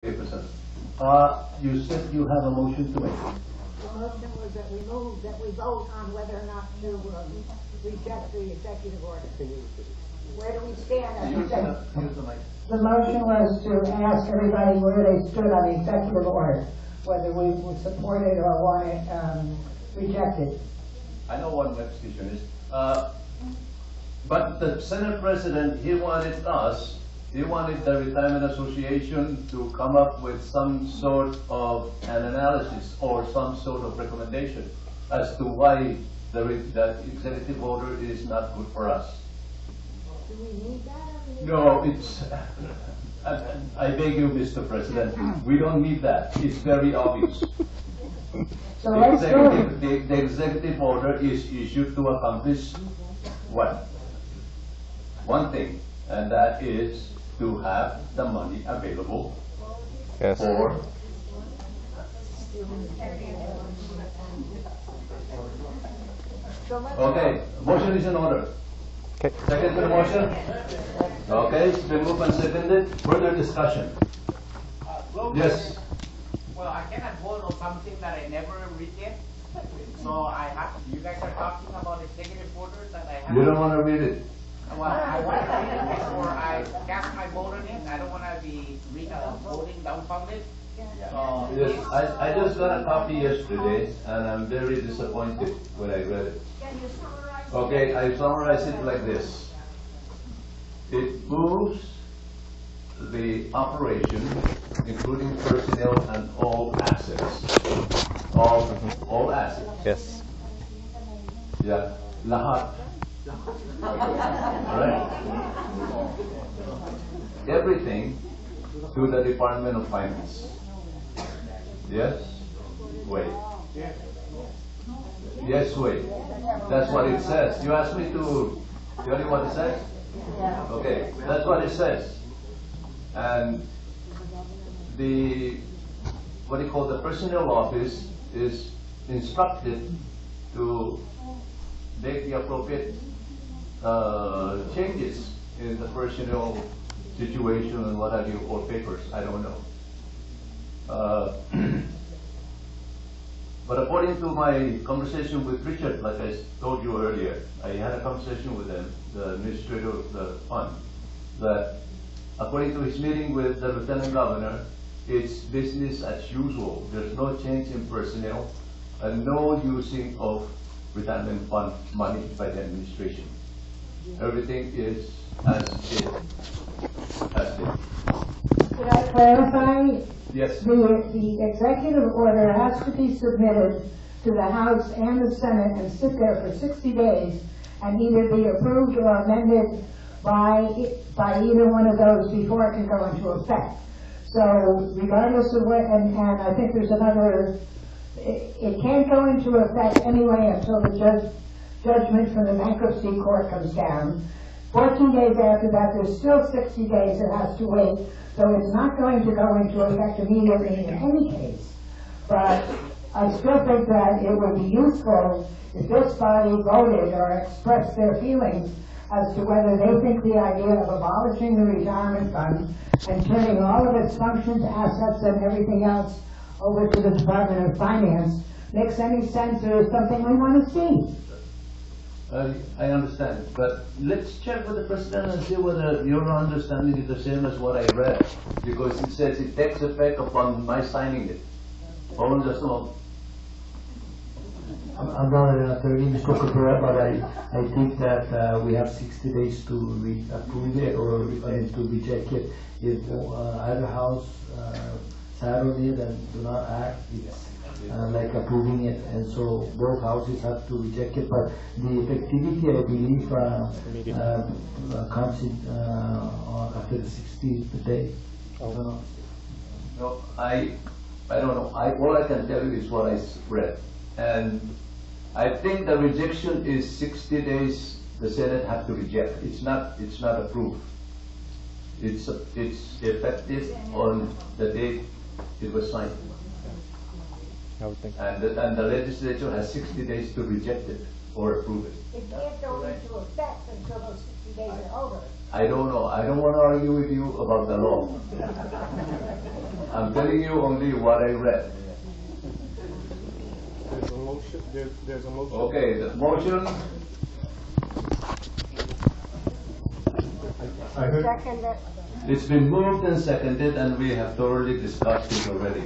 You said you have a motion to make. The motion was that we move, that we vote on whether or not to reject the executive order. Where do we stand on the executive? The motion was to ask everybody where they stood on the executive order, whether we would support it or want it rejected. I know what my position is. But the Senate President, he wanted the Retirement Association to come up with some sort of an analysis or some sort of recommendation as to why the executive order is not good for us. Do we need that? No, it's, I beg you, Mr. President, we don't need that. It's very obvious. So let's go. The executive order is issued to accomplish what? One thing, and that is to have the money available for okay, motion is in order. Okay. Second to the motion? Okay, it's been moved and seconded. Further discussion? Yes. Well, I cannot vote on something that I never read yet. So I have, you guys are talking about executive orders that I have. You don't want to read it? Well, I want to read it before I cast my vote on it. I don't want to be voting dumbfounded. Yes, I just got a copy yesterday, and I'm very disappointed when I read it. Can you summarize? Okay, I summarize it like this. It moves the operation, including personnel and all assets. All assets. Yes. Yeah, lahat. Alright? Everything to the Department of Finance. Yes? Wait. Yes, wait. That's what it says. You asked me to tell you what it says? Okay, that's what it says. And the, what do you call, the personnel office is instructed to make the appropriate changes in the personnel situation and what have you, or papers, I don't know. But according to my conversation with Richard, like I told you earlier, I had a conversation with him, the administrator of the fund, that according to his meeting with the Lieutenant Governor, it's business as usual. There's no change in personnel and no using of retirement fund money by the administration. Everything is as it has been. Could I clarify? Yes. The executive order has to be submitted to the House and the Senate and sit there for 60 days and either be approved or amended by either one of those before it can go into effect. So regardless of what, and I think there's another, it can't go into effect anyway until the judgment from the bankruptcy court comes down. 14 days after that, there's still 60 days it has to wait. So it's not going to go into effect immediately in any case. But I still think that it would be useful if this body voted or expressed their feelings as to whether they think the idea of abolishing the retirement fund and turning all of its functions, assets, and everything else over to the Department of Finance makes any sense or is something we want to see. I understand, but let's check with the President and see whether your understanding is the same as what I read, because it says it takes effect upon my signing it. Hold on just a moment. I'm not an attorney, Mr. Cabrera, but I think that we have 60 days to approve it or to reject it. If either house sat on it and do not act, it's like approving it, and so both houses have to reject it. But the effectivity, I believe, comes in after the 60th day. I don't know. No, I don't know. All I can tell you is what I read, and I think the rejection is 60 days. The Senate have to reject. It's not approved. It's effective on the date it was signed. I would think. And the legislature has 60 days to reject it or approve it. It can't go into effect until those 60 days are over. I don't know. I don't want to argue with you about the law. I'm telling you only what I read. There's a motion, there's a motion. Okay, the motion, I heard, Second, it's been moved and seconded, and we have thoroughly discussed it already.